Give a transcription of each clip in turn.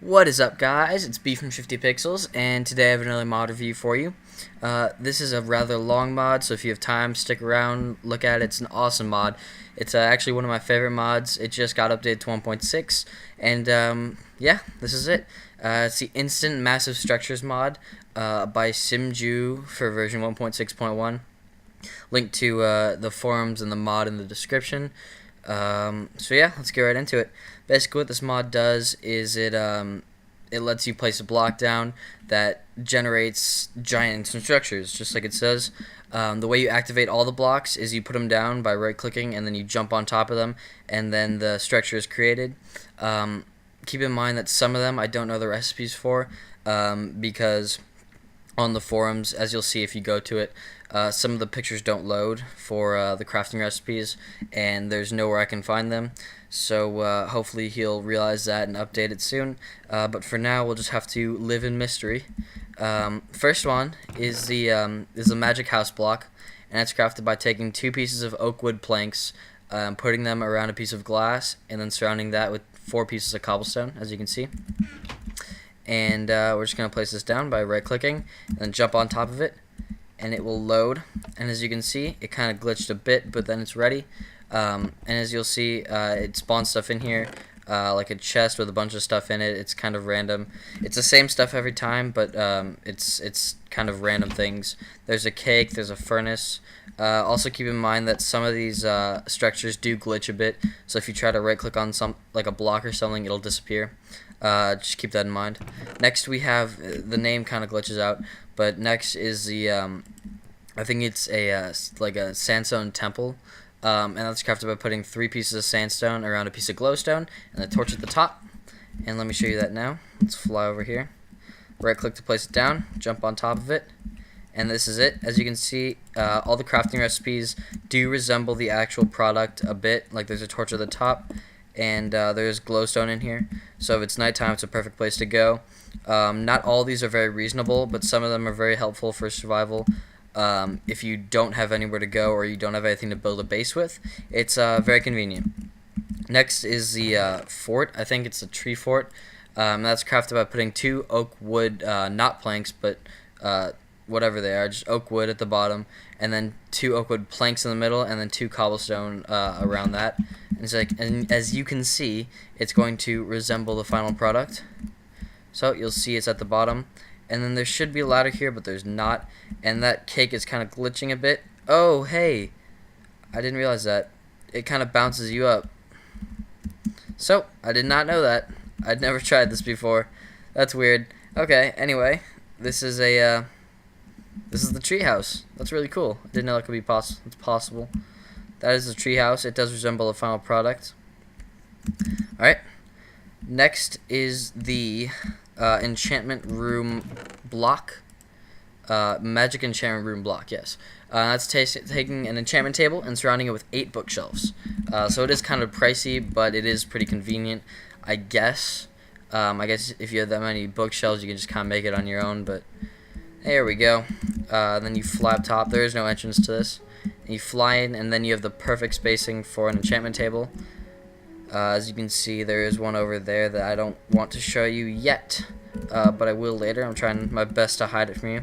What is up, guys? It's B from 50 Pixels, and today I have another mod review for you. This is a rather long mod, so if you have time, stick around, look at it. It's an awesome mod. It's actually one of my favorite mods. It just got updated to 1.6, and yeah, this is it. It's the Instant Massive Structures mod by SimJoo for version 1.6.1. Link to the forums and the mod in the description. So yeah, let's get right into it. Basically, what this mod does is it lets you place a block down that generates giant structures, just like it says. The way you activate all the blocks is you put them down by right-clicking, and then you jump on top of them, and then the structure is created. Keep in mind that some of them I don't know the recipes for, because on the forums, as you'll see if you go to it, some of the pictures don't load for the crafting recipes, and there's nowhere I can find them. So hopefully he'll realize that and update it soon. But for now, we'll just have to live in mystery. First one is the magic house block, and it's crafted by taking 2 pieces of oak wood planks, putting them around a piece of glass, and then surrounding that with 4 pieces of cobblestone, as you can see. And we're just going to place this down by right-clicking, and then jump on top of it, and it will load. And as you can see, it kind of glitched a bit, but then it's ready. And as you'll see, it spawns stuff in here, like a chest with a bunch of stuff in it. It's kind of random. It's the same stuff every time, but it's kind of random things. There's a cake, there's a furnace. Also keep in mind that some of these structures do glitch a bit, so if you try to right-click on like a block or something, it'll disappear. Just keep that in mind. Next we have, the name kind of glitches out, but next is the, I think it's like a sandstone temple, and that's crafted by putting 3 pieces of sandstone around a piece of glowstone, and a torch at the top. And let me show you that now. Let's fly over here. Right click to place it down, jump on top of it, and this is it. As you can see, all the crafting recipes do resemble the actual product a bit, like there's a torch at the top, and there's glowstone in here, so if it's nighttime, it's a perfect place to go. Not all these are very reasonable, but some of them are very helpful for survival. If you don't have anywhere to go, or you don't have anything to build a base with, it's very convenient. Next is the fort. I think it's a tree fort. That's crafted by putting 2 oak wood, not planks, but whatever they are, just oak wood at the bottom, and then 2 oak wood planks in the middle, and then 2 cobblestone around that. And it's like, and as you can see, it's going to resemble the final product. So you'll see it's at the bottom, and then there should be a ladder here, but there's not. And that cake is kind of glitching a bit. Oh, hey, I didn't realize that. It kind of bounces you up. So I did not know that. I'd never tried this before. That's weird. Okay, anyway, this is the treehouse. That's really cool. I didn't know that could be possible. That is the treehouse. It does resemble the final product. Alright. Next is the enchantment room block. Magic enchantment room block, yes. That's taking an enchantment table and surrounding it with 8 bookshelves. So it is kind of pricey, but it is pretty convenient, I guess. I guess if you have that many bookshelves, you can just kind of make it on your own, but there we go. Then you fly up top. There is no entrance to this. You fly in, and then you have the perfect spacing for an enchantment table. As you can see, there is one over there that I don't want to show you yet, but I will later. I'm trying my best to hide it from you.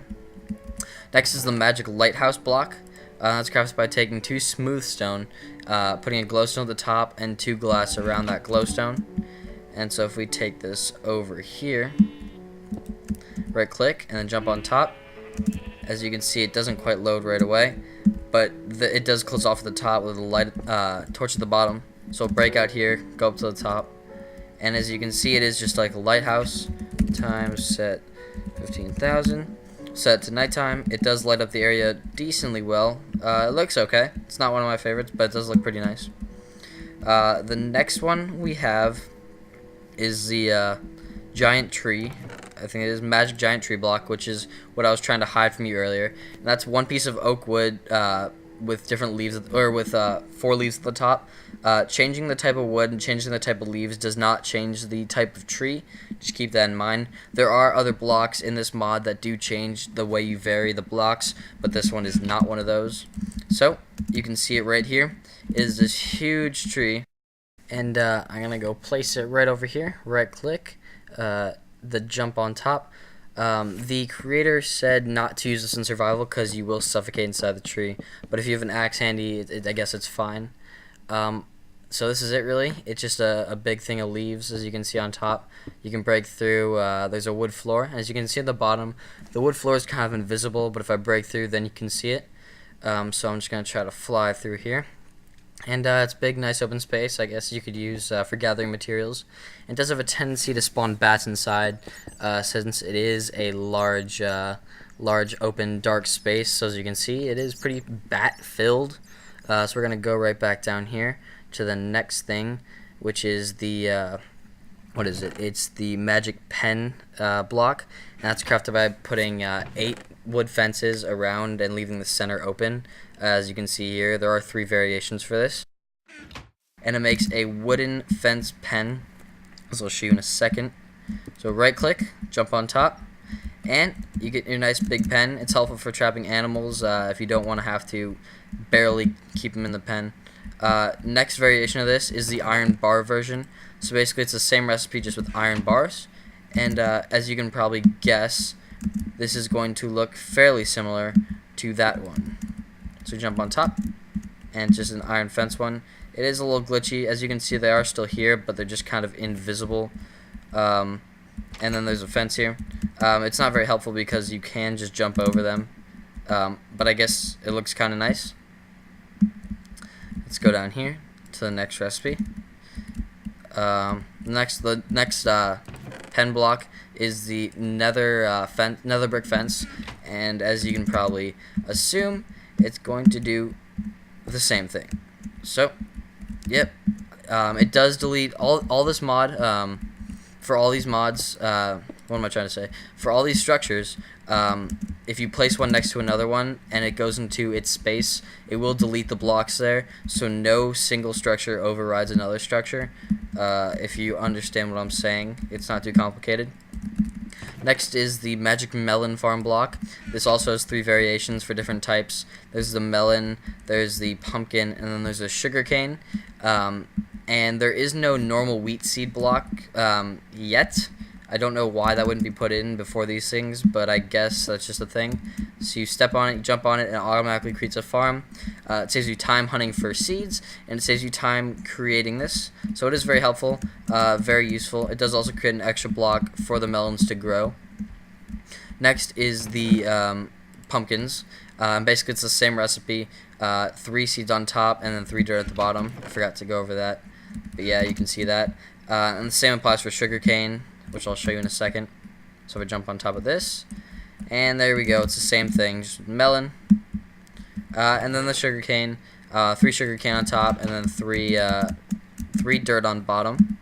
Next is the magic lighthouse block. That's crafted by taking 2 smooth stone, putting a glowstone at the top, and 2 glass around that glowstone. And so if we take this over here, right click and then jump on top, as you can see, it doesn't quite load right away, but it does close off at the top with a light torch at the bottom. So break out here, go up to the top, and as you can see, it is just like a lighthouse. Time set 15,000. Set to nighttime. It does light up the area decently well. It looks okay. It's not one of my favorites, but it does look pretty nice. The next one we have is the giant tree. I think it is magic giant tree block, which is what I was trying to hide from you earlier. And that's 1 piece of oak wood with different leaves, or with 4 leaves at the top. Changing the type of wood and changing the type of leaves does not change the type of tree. Just keep that in mind. There are other blocks in this mod that do change the way you vary the blocks, but this one is not one of those. So you can see it right here. It is this huge tree, and I'm gonna go place it right over here. Right click, the jump on top. The creator said not to use this in survival because you will suffocate inside the tree. But if you have an axe handy, I guess it's fine. So this is it really. It's just a big thing of leaves, as you can see on top. You can break through. There's a wood floor. As you can see at the bottom, the wood floor is kind of invisible, but if I break through, then you can see it. So I'm just going to try to fly through here. And it's big, nice open space, I guess you could use for gathering materials. It does have a tendency to spawn bats inside, since it is a large open, dark space. So as you can see, it is pretty bat-filled. So we're going to go right back down here to the next thing, which is the, what is it? It's the magic pen block. And that's crafted by putting 8 wood fences around and leaving the center open. As you can see here, there are 3 variations for this. And it makes a wooden fence pen, as I'll show you in a second. So right click, jump on top, and you get your nice big pen. It's helpful for trapping animals if you don't want to have to barely keep them in the pen. Next variation of this is the iron bar version. So basically it's the same recipe just with iron bars. And as you can probably guess, this is going to look fairly similar to that one. So jump on top, and it's just an iron fence one. It is a little glitchy. As you can see, they are still here, but they're just kind of invisible. And then there's a fence here. It's not very helpful because you can just jump over them. But I guess it looks kind of nice. Let's go down here to the next recipe. The next pen block is the nether brick fence, and as you can probably assume, it's going to do the same thing. So, yep, it does delete all this mod. For all these mods, what am I trying to say? For all these structures, if you place one next to another one and it goes into its space, it will delete the blocks there, so no single structure overrides another structure. If you understand what I'm saying, it's not too complicated. Next is the magic melon farm block. This also has 3 variations for different types. There's the melon, there's the pumpkin, and then there's a sugarcane. And there is no normal wheat seed block yet. I don't know why that wouldn't be put in before these things, but I guess that's just a thing. So you step on it, you jump on it, and it automatically creates a farm. It saves you time hunting for seeds, and it saves you time creating this. So it is very helpful, very useful. It does also create an extra block for the melons to grow. Next is the pumpkins. Basically, it's the same recipe. 3 seeds on top, and then 3 dirt at the bottom. I forgot to go over that, but yeah, you can see that. And the same applies for sugarcane, which I'll show you in a second. So if I jump on top of this, and there we go, it's the same thing, just melon, and then the sugarcane, 3 sugarcane on top, and then 3 dirt on bottom.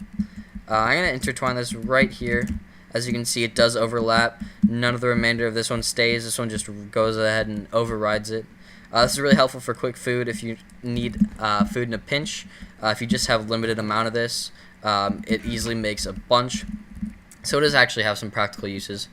I'm going to intertwine this right here. As you can see, it does overlap. None of the remainder of this one stays. This one just goes ahead and overrides it. This is really helpful for quick food if you need food in a pinch. If you just have limited amount of this, it easily makes a bunch. So it does actually have some practical uses.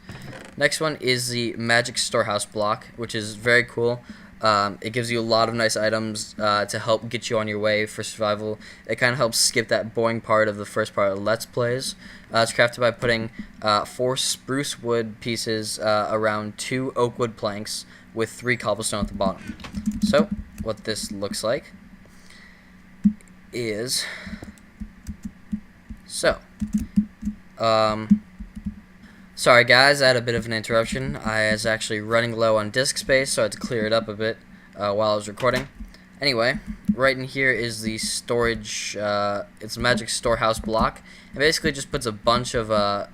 Next one is the magic storehouse block, which is very cool. It gives you a lot of nice items to help get you on your way for survival. It kind of helps skip that boring part of the first part of Let's Plays. It's crafted by putting 4 spruce wood pieces around 2 oak wood planks with 3 cobblestone at the bottom. So what this looks like is so. Sorry guys, I had a bit of an interruption. I was actually running low on disk space, so I had to clear it up a bit while I was recording. Anyway, right in here is the storage. It's a magic storehouse block. It basically just puts a bunch of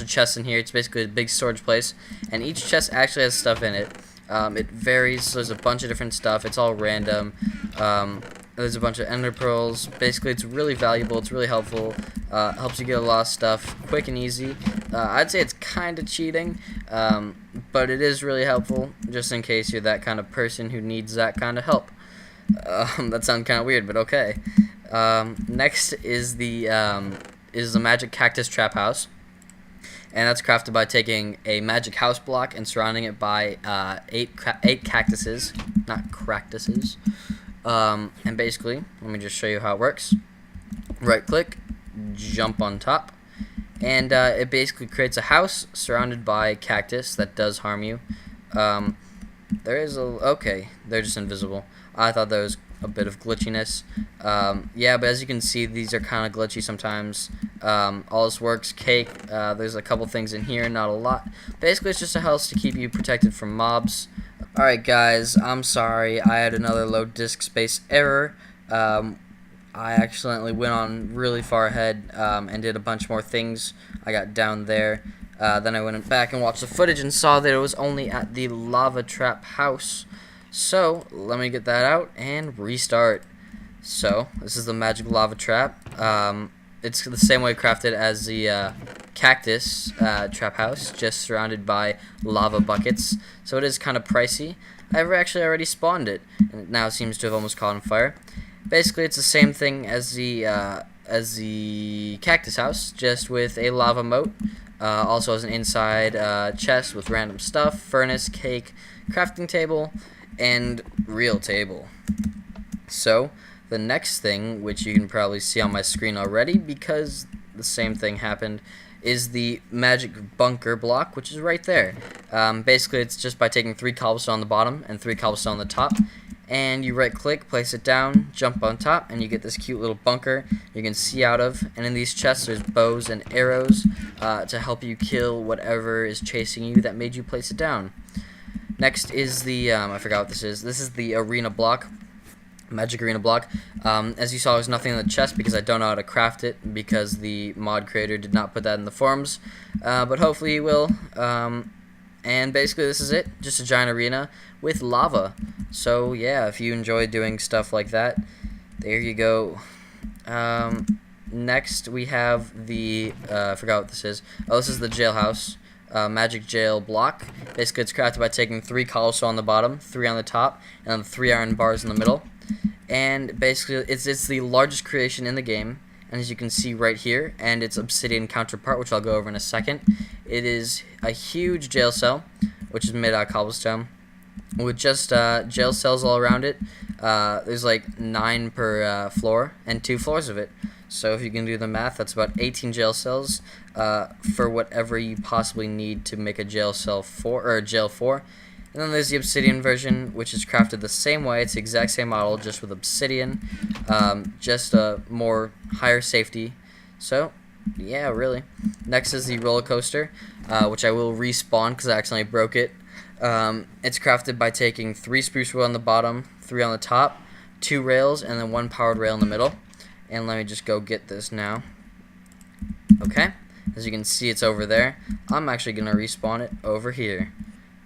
chests in here. It's basically a big storage place, and each chest actually has stuff in it. It varies. So there's a bunch of different stuff. It's all random. There's a bunch of ender pearls. Basically, it's really valuable. It's really helpful. Helps you get a lot of stuff quick and easy. I'd say it's kind of cheating, but it is really helpful just in case you're that kind of person who needs that kind of help. That sounds kind of weird, but okay. Next is the magic cactus trap house. And that's crafted by taking a magic house block and surrounding it by 8 cactuses, not cractuses. And basically, let me just show you how it works. Right click, jump on top, and it basically creates a house surrounded by cactus that does harm you. There is okay, they're just invisible. I thought there was a bit of glitchiness. Yeah, but as you can see, these are kind of glitchy sometimes. All this works, cake. There's a couple things in here, not a lot. Basically, it's just a house to keep you protected from mobs. Alright guys, I'm sorry, I had another low disk space error. I accidentally went on really far ahead and did a bunch more things. I got down there. Then I went back and watched the footage and saw that it was only at the lava trap house. So, let me get that out and restart. So, this is the magic lava trap. It's the same way crafted as the cactus trap house, just surrounded by lava buckets. So it is kind of pricey. I've actually already spawned it, and it now seems to have almost caught on fire. Basically, it's the same thing as the cactus house, just with a lava moat. Also has an inside chest with random stuff, furnace, cake, crafting table, and real table. So, the next thing, which you can probably see on my screen already because the same thing happened, is the magic bunker block, which is right there. Basically, it's just by taking 3 cobblestone on the bottom and 3 cobblestone on the top, and you right click, place it down, jump on top, and you get this cute little bunker you can see out of. And in these chests there's bows and arrows to help you kill whatever is chasing you that made you place it down. Next is the I forgot what this is. This is the arena block, magic arena block. As you saw, there's nothing in the chest because I don't know how to craft it, because the mod creator did not put that in the forums, but hopefully he will. And basically this is it, just a giant arena with lava. So yeah, if you enjoy doing stuff like that, there you go. Next we have the I forgot what this is. Oh, this is the jailhouse, magic jail block. Basically it's crafted by taking 3 cobblestone on the bottom, 3 on the top, and then 3 iron bars in the middle. And basically it's the largest creation in the game, and as you can see right here, and its obsidian counterpart, which I'll go over in a second. It is a huge jail cell, which is made out of cobblestone, with just jail cells all around it. There's like 9 per floor, and 2 floors of it. So if you can do the math, that's about 18 jail cells for whatever you possibly need to make a jail cell for, or a jail for. And then there's the obsidian version, which is crafted the same way. It's the exact same model, just with obsidian, just a more higher safety. So yeah, really. Next is the roller coaster, which I will respawn because I accidentally broke it. It's crafted by taking 3 spruce wood on the bottom, 3 on the top, 2 rails, and then 1 powered rail in the middle. And let me just go get this now. Okay, as you can see, it's over there. I'm actually gonna respawn it over here.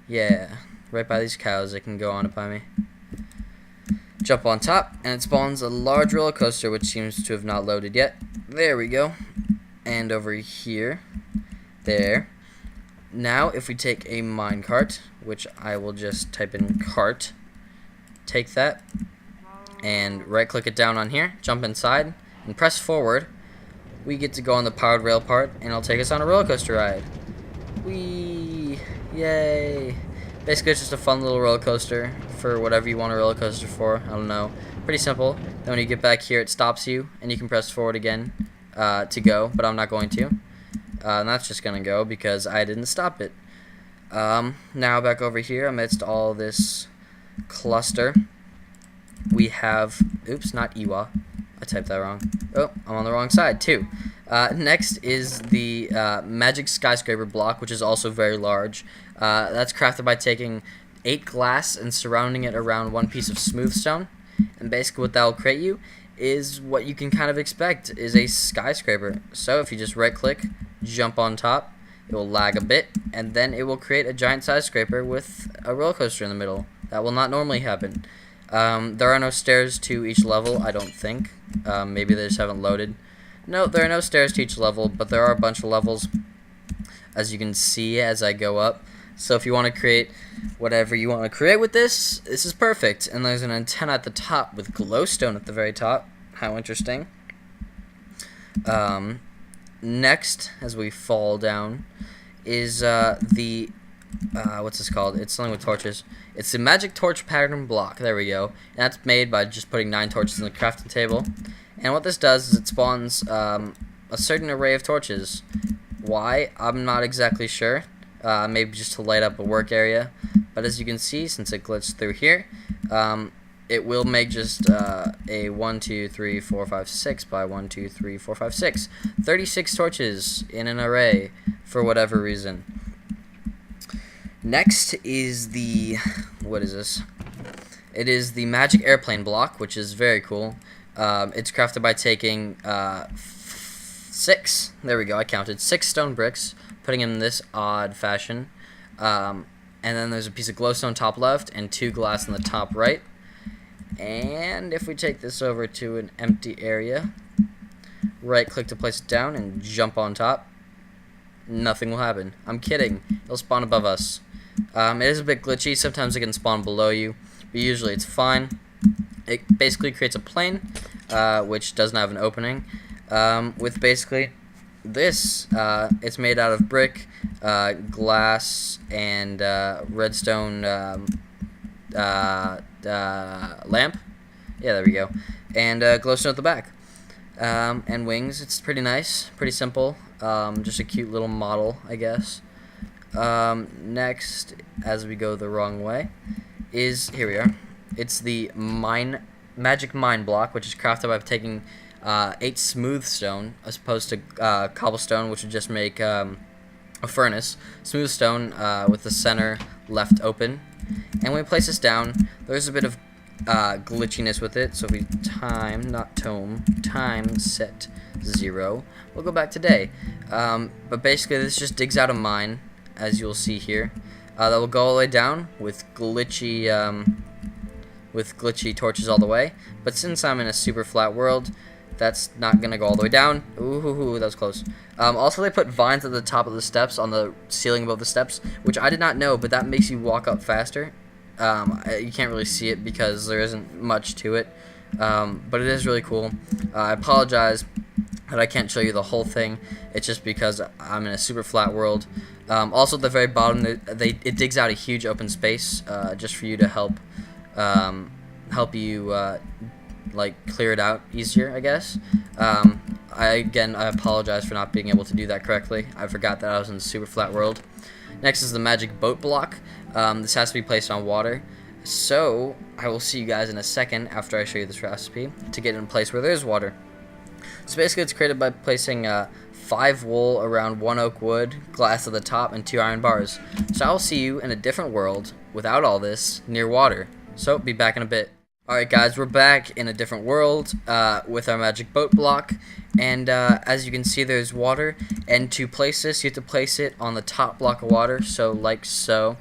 Yeah, right by these cows. They can go on it by me. Jump on top, and it spawns a large roller coaster, which seems to have not loaded yet. There we go. And over here, there. Now, if we take a minecart, which I will just type in cart, take that, and right-click it down on here, jump inside, and press forward. We get to go on the powered rail part, and it'll take us on a roller coaster ride. Whee! Yay! Basically, it's just a fun little roller coaster for whatever you want a roller coaster for. I don't know. Pretty simple. Then when you get back here, it stops you, and you can press forward again to go, but I'm not going to. And that's just going to go because I didn't stop it. Now back over here, amidst all this cluster, we have, oops, not Iwa. I typed that wrong. Oh, I'm on the wrong side too. Next is the magic skyscraper block, which is also very large. That's crafted by taking 8 glass and surrounding it around 1 piece of smooth stone. And basically what that will create you is what you can kind of expect, is a skyscraper. So if you just right click, jump on top, it will lag a bit, and then it will create a giant skyscraper with a roller coaster in the middle. That will not normally happen. There are no stairs to each level, I don't think. Maybe they just haven't loaded. No, there are no stairs to each level, but there are a bunch of levels, as you can see as I go up. So if you want to create whatever you want to create with this, this is perfect. And there's an antenna at the top with glowstone at the very top. How interesting. Next, as we fall down, is the what's this called? It's something with torches. It's the magic torch pattern block. There we go. And that's made by just putting 9 torches in the crafting table. And what this does is it spawns a certain array of torches. Why? I'm not exactly sure. Maybe just to light up a work area. But as you can see, since it glitched through here, it will make just a 1, 2, 3, 4, 5, 6 by 1, 2, 3, 4, 5, 6. 36 torches in an array for whatever reason. Next is the, what is this? It is the magic airplane block, which is very cool. It's crafted by taking 6, there we go, I counted, 6 stone bricks, putting them in this odd fashion. And then there's a piece of glowstone top left and 2 glass in the top right. And if we take this over to an empty area, right click to place it down and jump on top, nothing will happen. I'm kidding, it'll spawn above us. It is a bit glitchy, sometimes it can spawn below you, but usually it's fine. It basically creates a plane, which doesn't have an opening, with basically this. It's made out of brick, glass, and redstone lamp. Yeah, there we go. And glowstone at the back. And wings. It's pretty nice, pretty simple. Just a cute little model, I guess. Next, as we go the wrong way, is, here we are. It's the magic mine block, which is crafted by taking 8 smooth stone as opposed to cobblestone, which would just make a furnace. Smooth stone with the center left open. And when we place this down, there's a bit of glitchiness with it. So if we time set 0, we'll go back to day. But basically, this just digs out a mine, as you'll see here. That will go all the way down with glitchy torches all the way. But since I'm in a super flat world, that's not gonna go all the way down. Ooh, that was close. Also, they put vines at the top of the steps, on the ceiling above the steps, which I did not know, but that makes you walk up faster. You can't really see it because there isn't much to it, but it is really cool. I apologize that I can't show you the whole thing. It's just because I'm in a super flat world. Also, at the very bottom, it digs out a huge open space just for you to help you like clear it out easier, I guess. I apologize for not being able to do that correctly. I forgot that I was in a super flat world. Next is the magic boat block. This has to be placed on water. So I will see you guys in a second after I show you this recipe to get in a place where there's water. So basically, it's created by placing 5 wool around 1 oak wood, glass at the top, and 2 iron bars. So I will see you in a different world without all this, near water. So be back in a bit. Alright guys, we're back in a different world with our magic boat block, and as you can see, there's water, and to place this, you have to place it on the top block of water, so like so.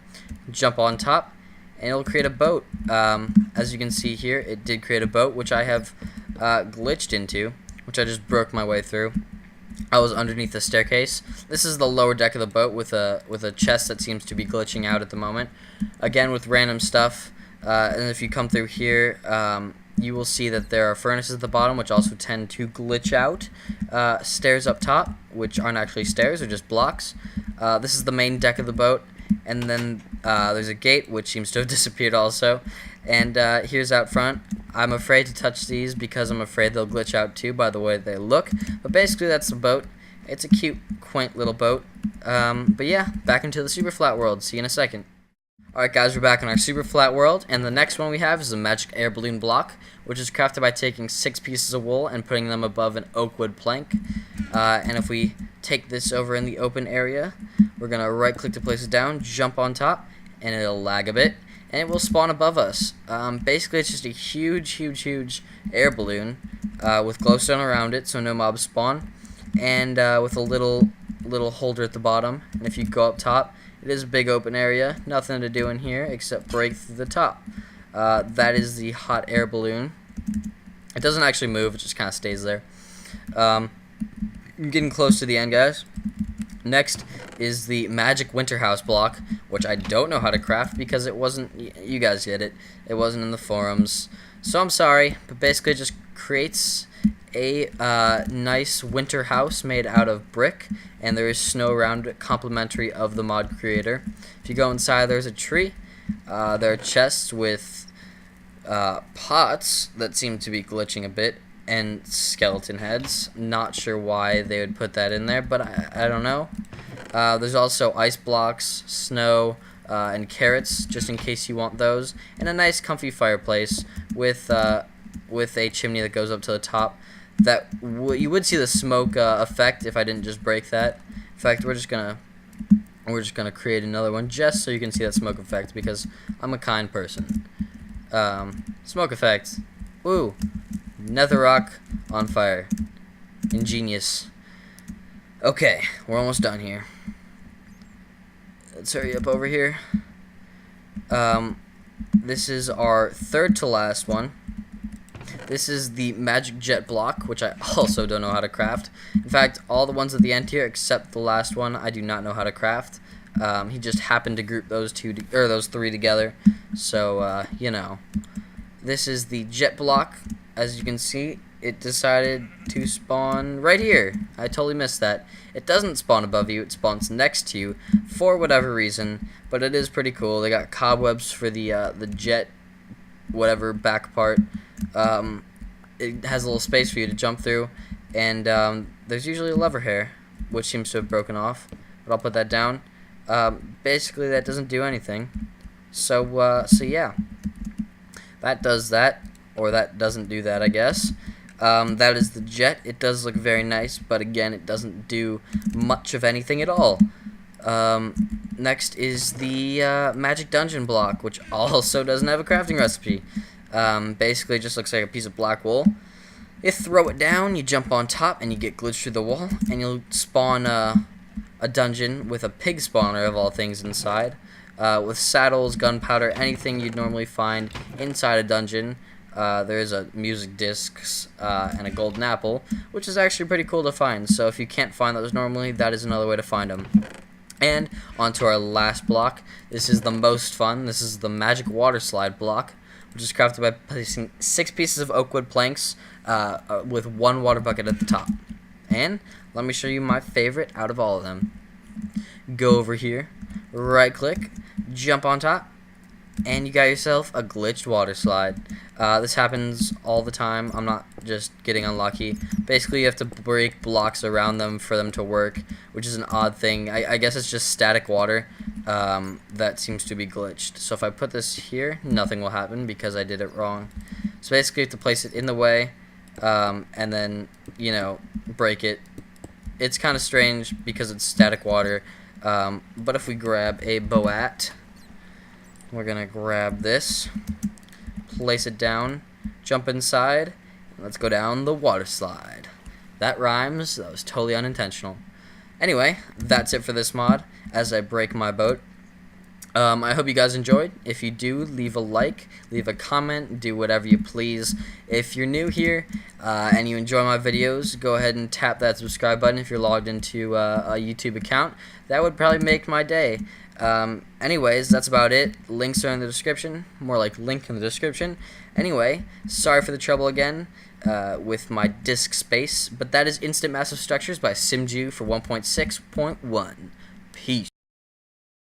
Jump on top, and it'll create a boat. As you can see here, it did create a boat, which I have glitched into, which I just broke my way through. I was underneath the staircase. This is the lower deck of the boat with a chest that seems to be glitching out at the moment. Again, with random stuff. And if you come through here, you will see that there are furnaces at the bottom, which also tend to glitch out. Stairs up top, which aren't actually stairs, they're just blocks. This is the main deck of the boat. And then there's a gate, which seems to have disappeared also. And here's out front. I'm afraid to touch these because I'm afraid they'll glitch out too by the way they look. But basically, that's the boat. It's a cute, quaint little boat. But yeah, back into the super flat world. See you in a second. Alright guys, we're back in our super flat world, and the next one we have is the magic air balloon block, which is crafted by taking 6 pieces of wool and putting them above an oak wood plank. And if we take this over in the open area, we're going to right click to place it down, jump on top, and it'll lag a bit, and it will spawn above us. Basically, it's just a huge air balloon with glowstone around it so no mobs spawn, and with a little holder at the bottom. And if you go up top, it is a big open area, nothing to do in here except break through the top. That is the hot air balloon. It doesn't actually move, it just kind of stays there. I'm getting close to the end, guys. Next is the magic winter house block, which I don't know how to craft because it wasn't, you guys get it, it wasn't in the forums. So I'm sorry, but basically it just creates a nice winter house made out of brick, and there is snow around it, complimentary of the mod creator. If you go inside, there's a tree. There are chests with pots that seem to be glitching a bit, and skeleton heads. Not sure why they would put that in there, but I don't know. There's also ice blocks, snow, and carrots, just in case you want those, and a nice comfy fireplace with a chimney that goes up to the top. That you would see the smoke effect if I didn't just break that. In fact, we're just gonna create another one just so you can see that smoke effect, because I'm a kind person. Smoke effect. Woo! Nether rock on fire. Ingenious. Okay, we're almost done here. Let's hurry up over here. This is our third to last one. This is the magic jet block, which I also don't know how to craft. In fact, all the ones at the end here, except the last one, I do not know how to craft. He just happened to group those three together. So, you know. This is the jet block. As you can see, it decided to spawn right here. I totally missed that. It doesn't spawn above you, it spawns next to you for whatever reason, but it is pretty cool. They got cobwebs for the jet whatever back part. It has a little space for you to jump through, and there's usually a lever here, which seems to have broken off, but I'll put that down. Basically that doesn't do anything. So yeah. That does that, or that doesn't do that, I guess. That is the jet. It does look very nice, but again, it doesn't do much of anything at all. Next is the magic dungeon block, which also doesn't have a crafting recipe. Basically, it just looks like a piece of black wool. You throw it down, you jump on top, and you get glitched through the wall, and you'll spawn a dungeon with a pig spawner of all things inside, with saddles, gunpowder, anything you'd normally find inside a dungeon. There's a music discs and a golden apple, which is actually pretty cool to find. So if you can't find those normally, that is another way to find them. And onto our last block. This is the most fun. This is the magic water slide block, which is crafted by placing 6 pieces of oak wood planks with 1 water bucket at the top. And let me show you my favorite out of all of them. Go over here, right click, jump on top, and you got yourself a glitched water slide. This happens all the time. I'm not just getting unlucky. Basically, you have to break blocks around them for them to work, which is an odd thing. I guess it's just static water that seems to be glitched. So if I put this here, nothing will happen because I did it wrong. So basically, you have to place it in the way and then, you know, break it. It's kind of strange because it's static water. But if we grab a boat, we're going to grab this, place it down, jump inside, and let's go down the water slide. That rhymes. That was totally unintentional. Anyway, that's it for this mod as I break my boat. I hope you guys enjoyed. If you do, leave a like, leave a comment, do whatever you please. If you're new here and you enjoy my videos, go ahead and tap that subscribe button if you're logged into a YouTube account. That would probably make my day. Anyways, that's about it. Links are in the description. More like link in the description. Anyway, sorry for the trouble again with my disk space, but that is Instant Massive Structures by SimJoo for 1.6.1. Peace.